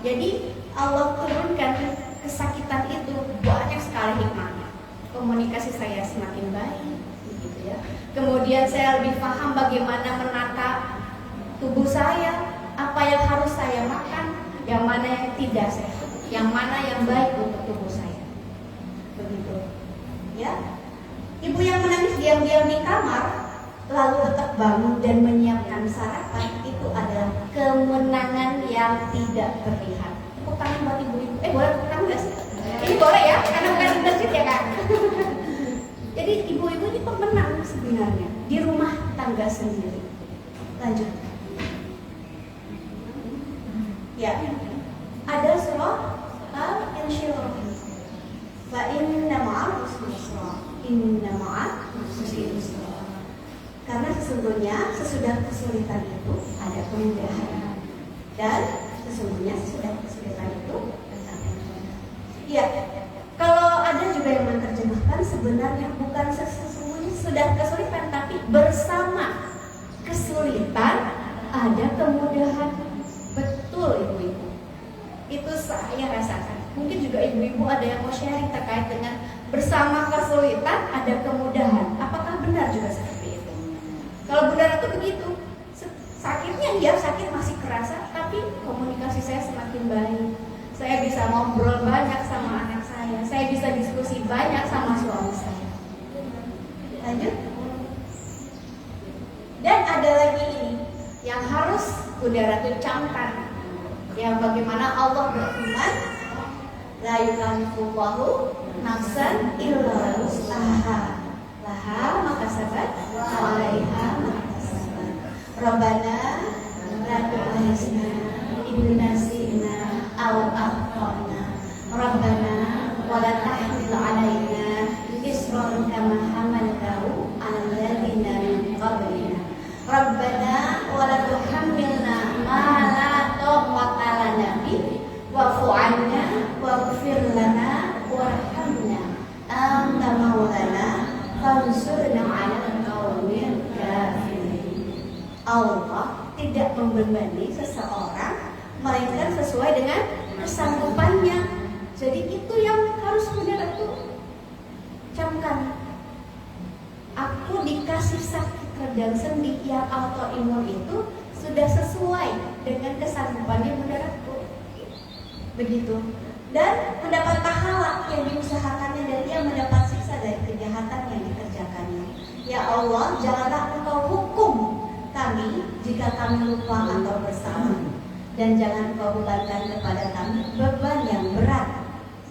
Jadi Allah turunkan kesakitan itu banyak sekali hikmahnya. Komunikasi saya semakin baik, begitu ya. Kemudian saya lebih paham bagaimana menata tubuh saya, apa yang harus saya makan, yang mana yang tidak sehat, yang mana yang baik untuk tubuh saya. Begitu, ya. Ibu yang menangis diam-diam di kamar, lalu tetap bangun dan menyiapkan sarapan, itu adalah kemenangan yang tidak terlihat. Tepuk tangan buat ibu-ibu. Boleh tepuk tangan nggak sih? Ini boleh ya, karena bukan di masjid ya Kak. Jadi ibu-ibu ini pemenang sebenarnya di rumah tangga sendiri. Lanjut. Ya, ada surah Al-Insyirah. Fa inna ma'al usri yusra. Inna ma'al usri yusra. Karena sesungguhnya sesudah kesulitan itu ada kemudahan, dan sesungguhnya sesudah kesulitan itu ada kemudahan. Ya, kalau ada juga yang menerjemahkan sebenarnya bukan sesungguhnya sudah kesulitan, tapi bersama kesulitan ada kemudahan. Betul ibu-ibu, itu saya rasakan. Mungkin juga ibu-ibu ada yang mau sharing terkait dengan bersama kesulitan ada kemudahan. Apakah benar juga seperti itu? Kalau Bunda Ratu begitu, sakitnya ya sakit masih kerasa, tapi komunikasi saya semakin baik. Saya bisa ngobrol banyak sama anak saya bisa diskusi banyak sama suami saya. Lanjut. Dan ada lagi ini yang harus Bunda Ratu camkan, yang bagaimana Allah berfirman, la yukallifullahu nafsan illa wus'aha. Laha makasabat wa 'alaiha makasabat. Rabbana la tu'akhizna in nasina aw akhtana. Rabbana wa la tahmil 'alaina isran kama hamaltahu 'alal ladzina min qablina. Rabbana wa la tuhammilna ma la taqata lana bihi wa'fu 'anna waghfir lana warhamna anta maulana fansurna 'alal qaumil kafirin. Allah tidak membebani seseorang melainkan sesuai dengan kesanggupannya. Jadi itu yang harus Bunda Ratu camkan. Aku dikasih sakit radang sendi yang autoimun itu sudah sesuai dengan kesanggupannya Bunda Ratu. Begitu. Dan mendapat pahala yang diusahakannya, dan dia mendapat siksa dari kejahatan yang dikerjakannya. Ya Allah, janganlah Engkau hukum kami jika kami lupa atau bersalah, dan jangan Engkau bebankan kepada kami beban yang berat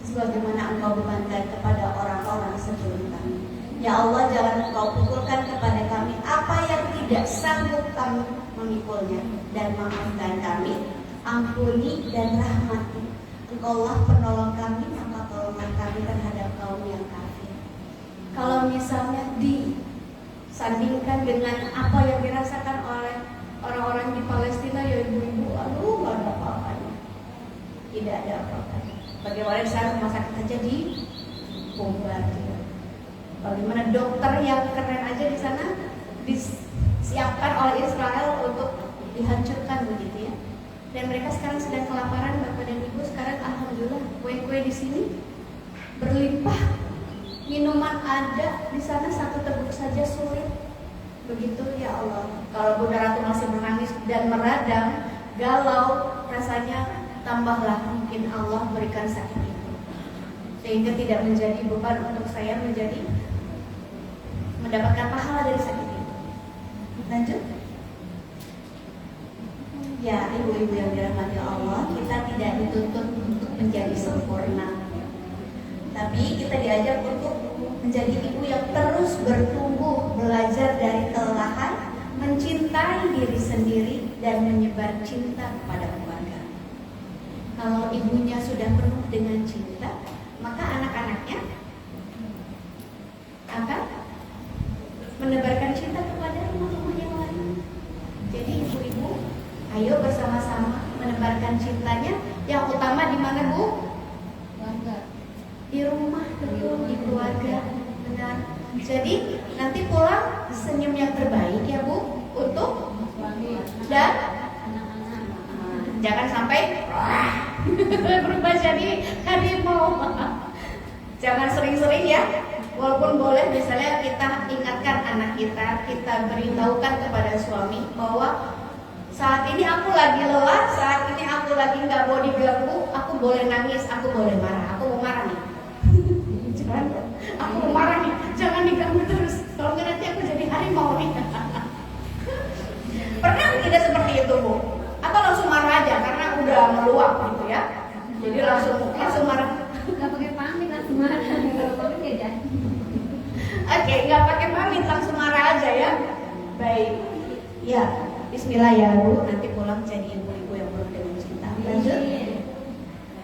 sebagaimana Engkau bebankan kepada orang-orang sebelum kami. Ya Allah, jangan Engkau pukulkan kepada kami apa yang tidak sanggup kami memikulnya, dan maafkan kami, ampuni dan rahmati. Engkaulah penolong kami, maka tolonglah kami terhadap kaum yang kafir. Kalau misalnya disandingkan dengan apa yang dirasakan oleh orang-orang di Palestina, ya ibu-ibu, aduh gak ada apa-apanya. Tidak ada apa-apanya. Bagaimana di sana rumah sakit aja dibombardir. Bagaimana dokter yang keren aja di sana disiapkan oleh Israel untuk dihancurkan begitu ya. Dan mereka sekarang sedang kelaparan, Bapak dan Ibu. Sekarang alhamdulillah kue-kue di sini berlimpah, minuman ada di sana, satu teguk saja sulit. Begitu ya Allah. Kalau Bunda Ratu masih menangis dan meradang, galau, rasanya tambahlah mungkin Allah berikan sakit itu, sehingga tidak menjadi beban untuk saya mendapatkan pahala dari sakit itu. Lanjut. Ya, ibu-ibu yang dirahmati Allah, kita tidak dituntut untuk menjadi sempurna, tapi kita diajak untuk menjadi ibu yang terus bertumbuh, belajar dari kelelahan, mencintai diri sendiri, dan menyebar cinta kepada keluarga. Kalau ibunya sudah penuh dengan cinta, maka anak-anaknya akan menebarkan cinta kepada rumah-rumah yang lain. Jadi ibu-ibu, ayo bersama-sama menebarkan cintanya. Yang utama di mana, Bu? Di rumah, betul, di keluarga. Benar. Jadi nanti pulang senyum yang terbaik ya Bu untuk dan jangan sampai berubah jadi harimau. Jangan sering-sering ya. Walaupun boleh misalnya kita ingatkan anak kita beritahukan kepada suami bahwa saat ini aku lagi lelah, saat ini aku lagi nggak mau diganggu, aku boleh nangis, aku boleh marah, aku mau marah nih. Jangan, aku mau marah nih, jangan diganggu terus. Kalau nggak nanti aku jadi harimau nih. Pernah tidak seperti itu Bu? Atau langsung marah aja karena udah meluap gitu ya? Jadi langsung marah. Nggak pakai pamit langsung marah. Kalau pamit ya jadi. Oke, nggak pakai pamit langsung marah aja ya. Baik. Ya, Bismillah ya Bu. Nanti pulang jadi ibu-ibu yang penuh dengan cinta. Lanjut.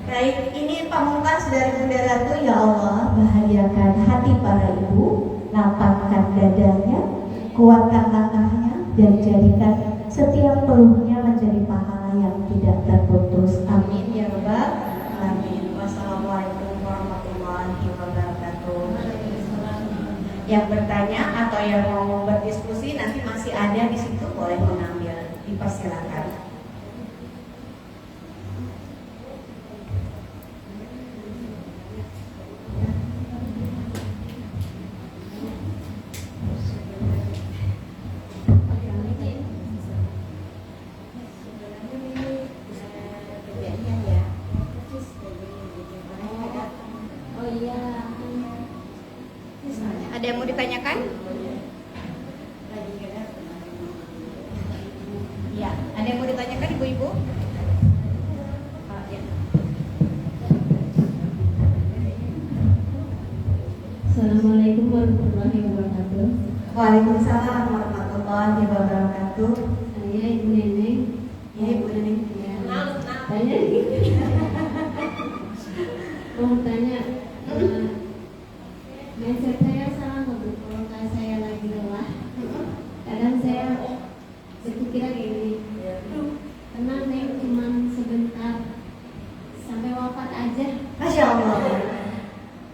Baik, ini pamungkas dari Bunda Ratu. Ya Allah, bahagiakan hati para ibu, lapangkan dadanya, kuatkan langkahnya, dan jadikan setiap peluhnya menjadi pahala yang tidak terputus. Amin ya Rabbal alamin. Wassalamualaikum warahmatullahi wabarakatuh. Yang bertanya atau yang mau berdiskusi nanti masih ada di situ, boleh mengambil, dipersilakan. Ada yang mau ditanyakan? Ya, ada yang mau ditanyakan ibu-ibu? Ya. Assalamualaikum warahmatullahi wabarakatuh. Waalaikumsalam warahmatullahi wabarakatuh. Saya Ibu Neneng. Ya, Ibu Neneng. Tanya mau tanya, mindset saya salah nggak Bu? Kalau saya lagi lelah, kadang saya berpikiran gini, tenang Neng, cuma sebentar sampai wafat aja. Masya Allah.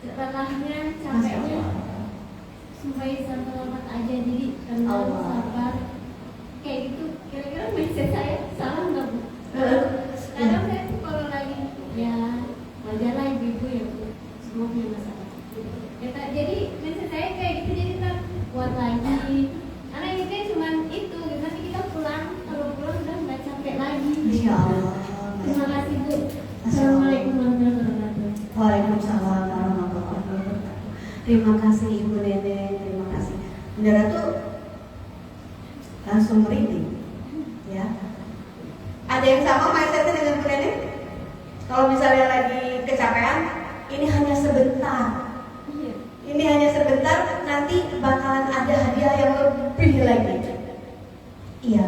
Setelahnya Masya capeknya Allah. sampai wafat aja, jadi tenang, Allah. sabar, kayak gitu. Kira-kira mindset saya salah nggak Bu? Kadang saya tuh kalau lagi ya wajarlah ibu-ibu ya Bu, semua punya masalah. Ya, jadi mindset saya kayak gitu, jadi tak kuat lagi. Karena ini kan cuma itu, nanti kita pulang, kalau pulang udah nggak capek lagi. Masya Allah. Terima kasih Bu. Masya Allah. Assalamualaikum warahmatullahi wabarakatuh. Waalaikumsalam warahmatullahi wabarakatuh. Terima kasih Ibu Neneng, terima kasih. Bunda Ratu langsung merinding, ya. Ada yang sama mindsetnya dengan Bu Neneng? Kalau misalnya lagi kecapean, ini hanya sebentar. Iya. Ini hanya sebentar, nanti bakalan ada hadiah yang lebih lagi. Iya,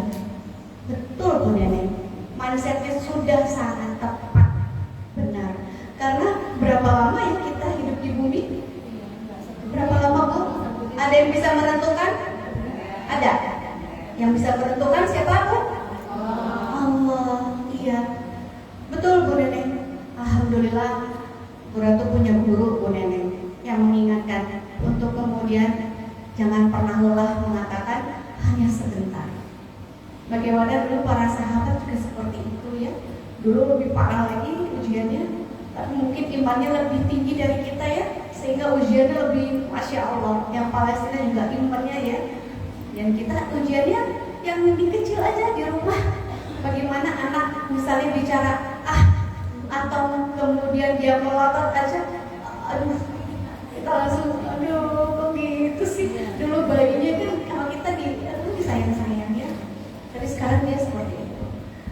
betul Bu Neneng. Mindsetnya sudah sangat tepat, benar. Karena berapa lama ya kita hidup di bumi? Berapa lama Bu? Ada yang bisa menentukan? Ada. Yang bisa menentukan siapa Bu? Allah. Iya, betul Bu Neneng. Alhamdulillah, Bu Ratu punya guru Bu Neneng yang mengingatkan untuk kemudian jangan pernah lelah mengatakan hanya sebentar. Bagaimana dulu para sahabat juga seperti itu ya. Dulu lebih parah lagi ujiannya, tapi mungkin imannya lebih tinggi dari kita ya, sehingga ujiannya lebih Masya Allah. Yang Palestina juga imannya ya. Dan kita ujiannya yang lebih kecil aja di rumah. Bagaimana anak misalnya bicara atau kemudian dia melotot aja, aduh, kita langsung aduh kok gitu sih. Dulu bayinya kan kalau kita disayang-sayang ya, tapi sekarang dia seperti itu.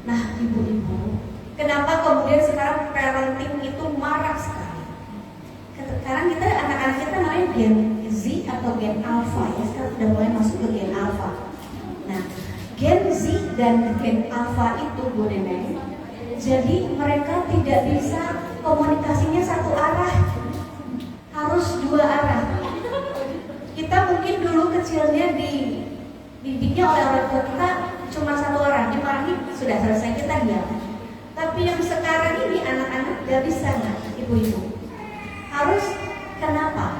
Nah ibu-ibu, kenapa kemudian sekarang parenting itu marak sekali? Sekarang kita anak-anak kita namanya Gen Z atau Gen Alpha ya, sekarang udah mulai masuk ke Gen Alpha. Nah Gen Z dan Gen Alpha itu Bu Neneng, jadi mereka tidak bisa komunikasinya satu arah, harus dua arah. Kita mungkin dulu kecilnya didiknya oleh orang tua kita cuma satu orang, dimarahi sudah selesai kita diam. Tapi yang sekarang ini anak-anak gak bisa nggak, ibu-ibu? Harus kenapa?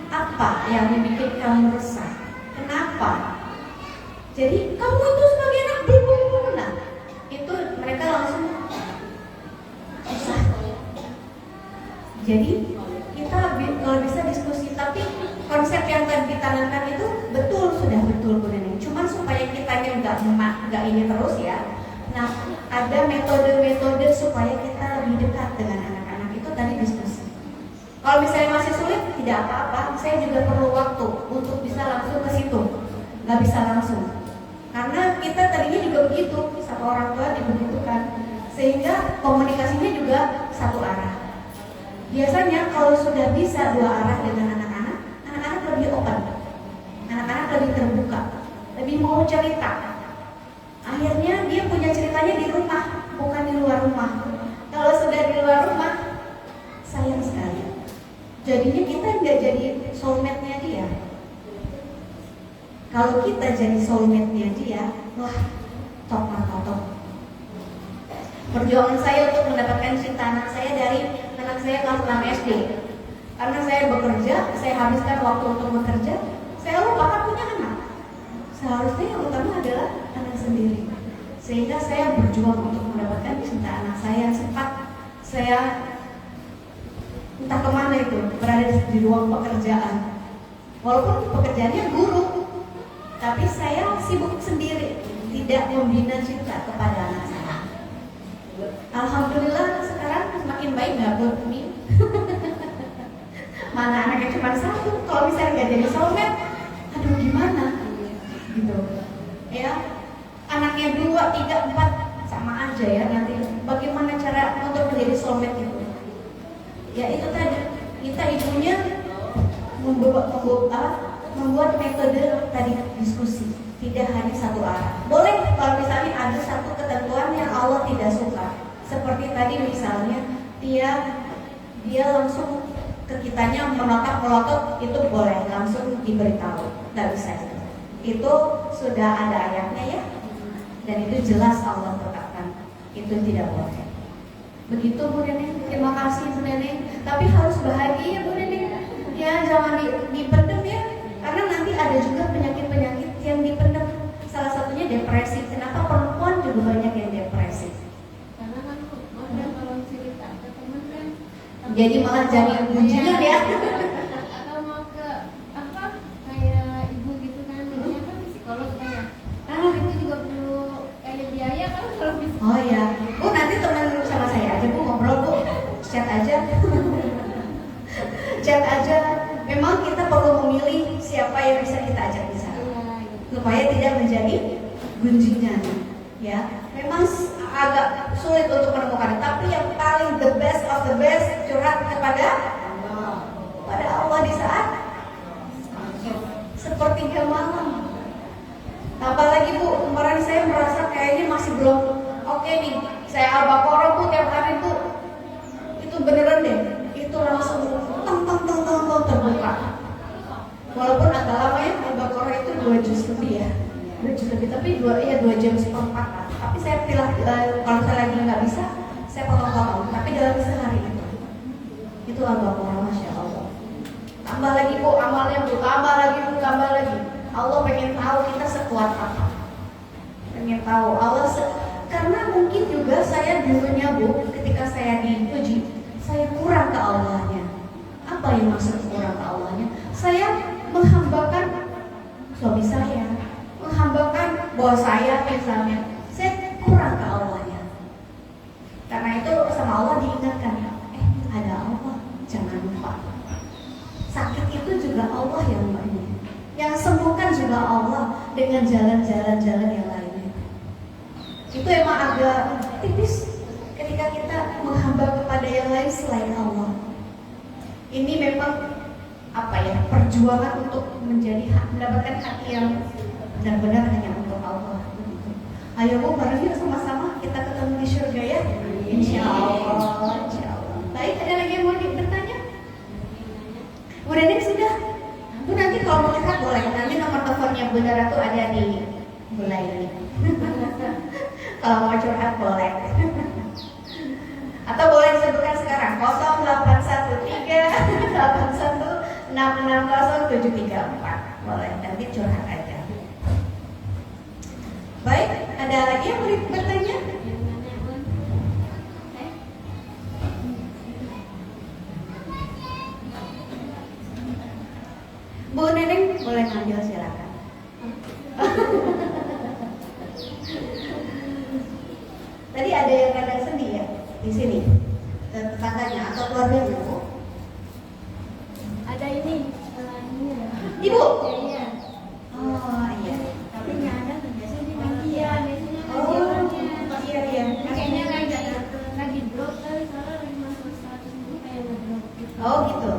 Apa yang membuat kamu resah? Kenapa? Jadi kamu itu sebagai anak ibu-ibu, nah itu mereka langsung susah. Jadi kita kalau bisa diskusi, tapi konsep yang tadi ditanamkan itu betul, sudah betul Bu Neneng. Cuman supaya kitanya nggak ini terus ya. Nah ada metode-metode supaya kita lebih dekat dengan anak-anak, itu tadi diskusi. Kalau misalnya masih sulit, tidak apa-apa. Saya juga perlu waktu untuk bisa langsung ke situ. Nggak bisa langsung. Karena kita tadinya juga begitu, satu orang tua dibegitukan, sehingga komunikasinya juga satu arah. Biasanya kalau sudah bisa dua arah dengan anak-anak, anak-anak lebih open, anak-anak lebih terbuka, lebih mau cerita. Akhirnya dia punya ceritanya di rumah, bukan di luar rumah. Kalau sudah di luar rumah, sayang sekali. Jadinya kita nggak jadi soulmate-nya dia. Kalau kita jadi soulmate-nya dia, wah, top mantap. Perjuangan saya untuk mendapatkan cinta anak saya dari anak saya kelas 6 SD. Karena saya bekerja, saya habiskan waktu untuk bekerja, saya lupakan punya anak. Seharusnya yang utama adalah anak sendiri. Sehingga saya berjuang untuk mendapatkan cinta anak saya. Sempat saya entah kemana itu, berada di ruang pekerjaan. Walaupun pekerjaannya guru, tapi saya sibuk sendiri, tidak membina cinta kepada anak saya. Alhamdulillah sekarang semakin baik nggak Bu Umi? Mana anaknya cuma satu, kalau misalnya nggak jadi soulmate, aduh gimana? Gitu, ya. Anaknya 2, 3, 4 sama aja ya nanti. Bagaimana cara untuk menjadi soulmate itu? Ya itu tadi, kita ibunya membuat metode tadi diskusi, tidak hanya satu arah. Boleh kalau misalnya ada satu ketentuan yang Allah tidak suka, seperti tadi misalnya dia langsung ke kitanya melotot, itu boleh langsung diberitahu, nggak bisa itu sudah ada ayatnya ya, dan itu jelas Allah tetapkan, itu tidak boleh. Begitu Bu Neneng, terima kasih Bu Neneng. Tapi harus bahagia Bu Neneng, ya jangan dipendem ya. Karena nanti ada juga penyakit-penyakit yang dipendam. Salah satunya depresi. Kenapa perempuan juga banyak yang depresi? Karena kan kalau cerita ke teman kan, Jadi malah jadi bujinan ya. atau mau ke apa kayak ibu gitu kan, jadinya kan psikolog kayak. Itu juga perlu kayak biaya kan kalau bisa. Oh ya, Bu nanti teman sama saya aja Bu, ngobrol Bu, chat aja. Chat aja. Memang kita perlu memilih siapa yang bisa kita ajak bicara, supaya tidak menjadi gunjingan. Ya, memang agak sulit untuk menemukan, tapi yang paling the best of the best, curhat kepada Allah di saat sepertiga malam. Apalagi Bu, kemarin saya merasa kayaknya masih belum oke nih. Saya Al-Baqarah Bu tiap hari Bu, itu beneran deh, itu langsung tong terbuka. Walaupun agak lama ya, Al-Baqarah itu 2 juz lebih ya, 2 juz lebih, tapi 2 jam seperempat. Tapi saya pilih kalau saya lagi nggak bisa, saya potong-potong. Tapi dalam sehari itu Al-Baqarah, Masya Allah. Tambah lagi Bu, amalnya Bu, tambah lagi Bu, tambah lagi. Allah pengen tahu kita sekuat apa. Pengen tahu Allah karena mungkin juga saya dulunya Bu, ketika saya diuji, saya kurang ke Allahnya. Apa yang maksud kurang ke Allahnya? Saya menghambakan suami saya, menghambakan bos saya misalnya. Saya kurang ke Allahnya. Karena itu sama Allah diingatkan, ada Allah, jangan lupa. Sakit itu juga Allah yang banyak. Yang sembuhkan juga Allah dengan jalan-jalan yang lainnya. Itu emang agak tipis ketika kita menghamba kepada yang lain selain Allah. Ini memang perjuangan untuk mendapatkan hati yang benar-benar hanya untuk Allah. Ayo Bu, mari yuk sama-sama kita ketemu di surga ya. Insya Allah. Baik, ada lagi yang mau bertanya? Bu Nenek sudah? Bu nanti kalau mau curhat boleh. Nanti nomor teleponnya Bu Ratu ada di mulai ini. Kalau mau curhat boleh. Atau boleh disebutkan sekarang 0813 81 660 734. Boleh, nanti curhat aja. Baik, ada lagi yang mau bertanya? Bu Neneng boleh ngambil silakan. Tadi ada yang kadang sedih ya di sini, tetangganya atau keluarganya Bu? Ada ini, Ibu? Iya. Oh iya. Tapi nggak ada biasanya di bagian, biasanya Iya. kayaknya lagi drop kali soalnya lagi masuk status dulu kayak ngedrop gitu. Oh gitu.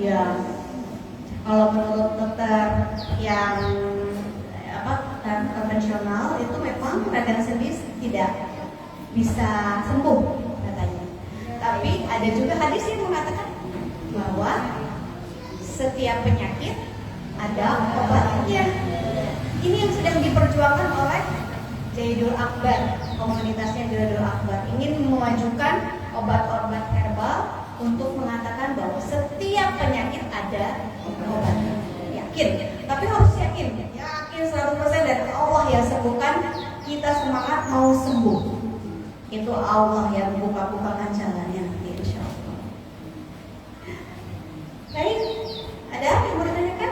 Iya. Kalau menurut dokter yang konvensional itu memang radang sendi tidak bisa sembuh katanya. Tapi ada juga hadis yang mengatakan bahwa setiap penyakit ada obatnya. Ini yang sedang diperjuangkan oleh Jaidul Akbar, komunitasnya Jaidul Akbar ingin memajukan obat-obat herbal untuk mengatakan bahwa setiap penyakit ada obatnya. Yakin, tapi harus yakin 100% dari Allah yang sembuhkan. Kita semangat mau sembuh, itu Allah yang buka-bukakan jalannya nanti insya Allah. Baik, ada yang mau ditanyakan?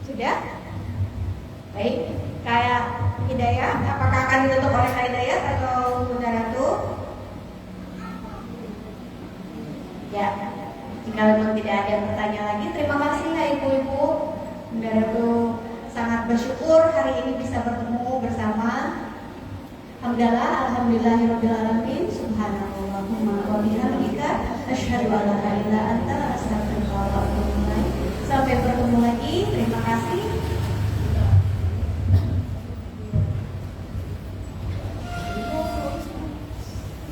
Sudah? Baik, kayak Hidayah, apakah akan ditutup oleh Kak Hidayah atau Bunda Ratu? Ya, jika memang tidak ada yang bertanya lagi, terima kasih ya Ibu-Ibu. Bunda Ratu sangat bersyukur hari ini bisa bertemu bersama. Alhamdulillahirobbilalamin. Subhanallahumma wa bihamdihi.